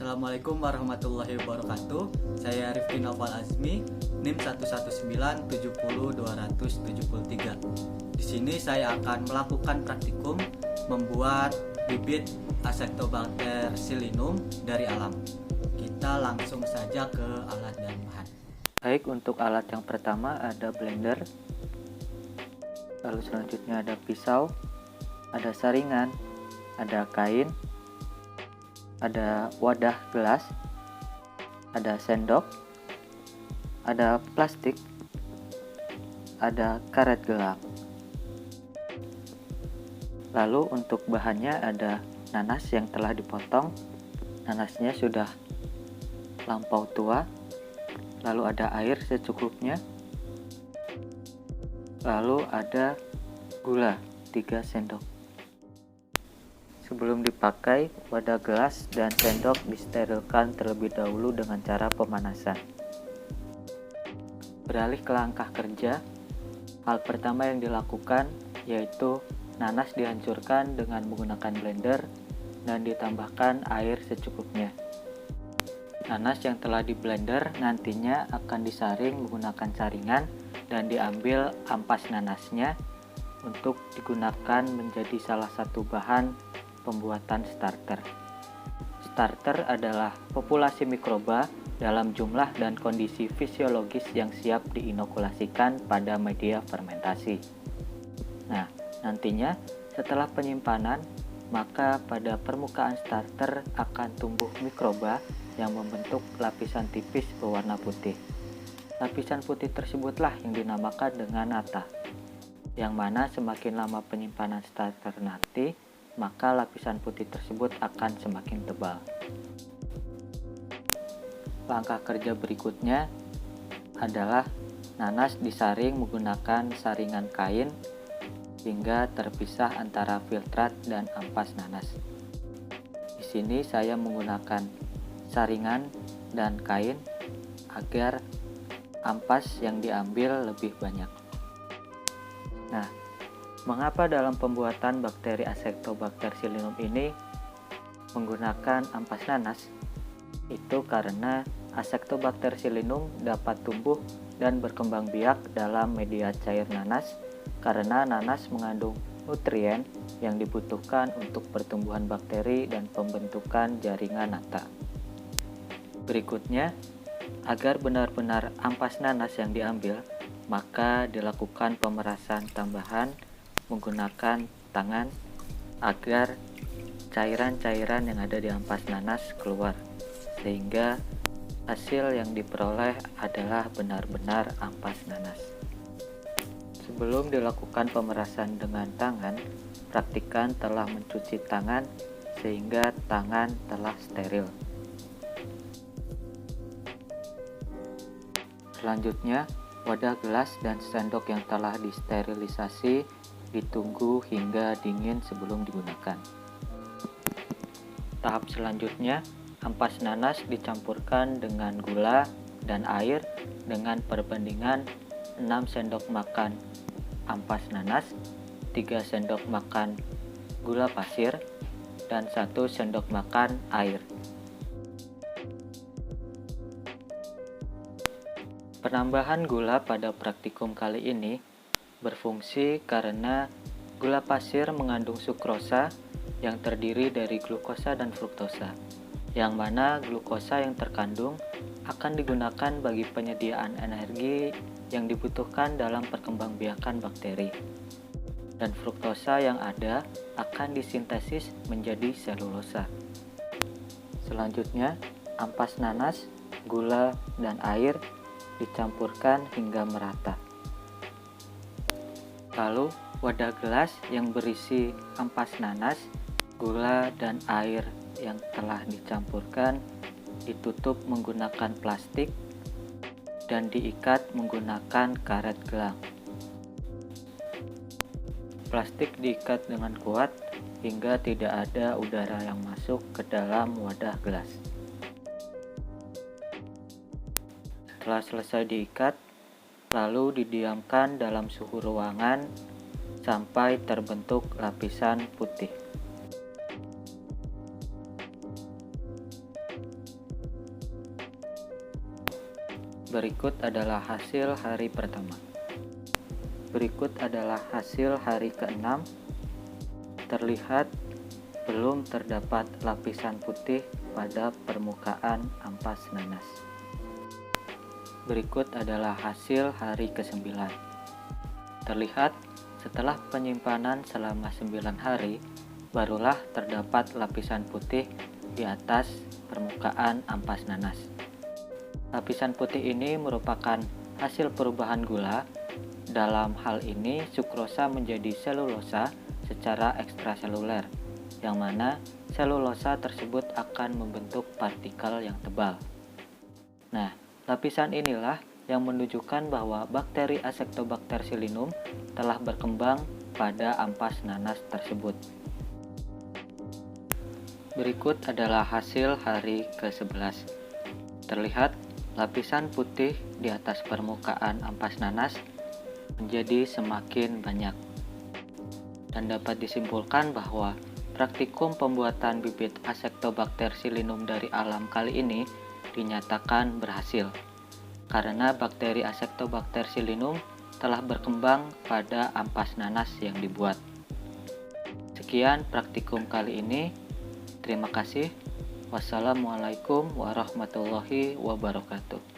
Assalamualaikum warahmatullahi wabarakatuh. Saya Rifki Noval Azmi, NIM 119070273. Di sini saya akan melakukan praktikum membuat bibit Acetobacter silinum dari alam. Kita langsung saja ke alat dan bahan. Baik, untuk alat yang pertama ada blender. Lalu selanjutnya ada pisau, ada saringan, ada kain, ada wadah gelas, ada sendok, ada plastik, ada karet gelang. Lalu untuk bahannya ada nanas yang telah dipotong, nanasnya sudah lampau tua. Lalu ada air secukupnya. Lalu ada gula 3 sendok. Sebelum dipakai, wadah gelas dan sendok disterilkan terlebih dahulu dengan cara pemanasan. Beralih ke langkah kerja, hal pertama yang dilakukan yaitu nanas dihancurkan dengan menggunakan blender dan ditambahkan air secukupnya. Nanas yang telah diblender nantinya akan disaring menggunakan saringan dan diambil ampas nanasnya untuk digunakan menjadi salah satu bahan pembuatan starter. Starter adalah populasi mikroba dalam jumlah dan kondisi fisiologis yang siap diinokulasikan pada media fermentasi. Nah, nantinya setelah penyimpanan, maka pada permukaan starter akan tumbuh mikroba yang membentuk lapisan tipis berwarna putih. Lapisan putih tersebutlah yang dinamakan dengan nata, yang mana semakin lama penyimpanan starter nanti, maka lapisan putih tersebut akan semakin tebal. Langkah kerja berikutnya adalah nanas disaring menggunakan saringan kain hingga terpisah antara filtrat dan ampas nanas. Di sini saya menggunakan saringan dan kain agar ampas yang diambil lebih banyak. Nah, mengapa dalam pembuatan bakteri Acetobacter silinum ini menggunakan ampas nanas? Itu karena Acetobacter silinum dapat tumbuh dan berkembang biak dalam media cair nanas karena nanas mengandung nutrien yang dibutuhkan untuk pertumbuhan bakteri dan pembentukan jaringan nata. Berikutnya, agar benar-benar ampas nanas yang diambil, maka dilakukan pemerasan tambahan menggunakan tangan agar cairan-cairan yang ada di ampas nanas keluar, sehingga hasil yang diperoleh adalah benar-benar ampas nanas. Sebelum dilakukan pemerasan dengan tangan, praktikan telah mencuci tangan sehingga tangan telah steril. Selanjutnya, wadah gelas dan sendok yang telah disterilisasi ditunggu hingga dingin sebelum digunakan. Tahap selanjutnya, ampas nanas dicampurkan dengan gula dan air dengan perbandingan 6 sendok makan ampas nanas, 3 sendok makan gula pasir, dan 1 sendok makan air. Penambahan gula pada praktikum kali ini berfungsi karena gula pasir mengandung sukrosa yang terdiri dari glukosa dan fruktosa, yang mana glukosa yang terkandung akan digunakan bagi penyediaan energi yang dibutuhkan dalam perkembangbiakan bakteri, dan fruktosa yang ada akan disintesis menjadi selulosa. Selanjutnya, ampas nanas, gula, dan air dicampurkan hingga merata. Lalu, wadah gelas yang berisi ampas nanas, gula, dan air yang telah dicampurkan ditutup menggunakan plastik dan diikat menggunakan karet gelang. Plastik diikat dengan kuat hingga tidak ada udara yang masuk ke dalam wadah gelas. Setelah selesai diikat, lalu didiamkan dalam suhu ruangan sampai terbentuk lapisan putih. Berikut adalah hasil hari pertama. Berikut adalah hasil hari ke-6. Terlihat belum terdapat lapisan putih pada permukaan ampas nanas. Berikut adalah hasil hari ke-9. Terlihat setelah penyimpanan selama 9 hari, barulah terdapat lapisan putih di atas permukaan ampas nanas. Lapisan putih ini merupakan hasil perubahan gula. Dalam hal ini, sukrosa menjadi selulosa secara ekstraseluler, yang mana selulosa tersebut akan membentuk partikel yang tebal. Nah, lapisan inilah yang menunjukkan bahwa bakteri Acetobacter silynum telah berkembang pada ampas nanas tersebut. Berikut adalah hasil hari ke-11. Terlihat lapisan putih di atas permukaan ampas nanas menjadi semakin banyak. Dan dapat disimpulkan bahwa praktikum pembuatan bibit Acetobacter silynum dari alam kali ini dinyatakan berhasil, karena bakteri Acetobacter silynum telah berkembang pada ampas nanas yang dibuat. Sekian praktikum kali ini. Terima kasih. Wassalamualaikum warahmatullahi wabarakatuh.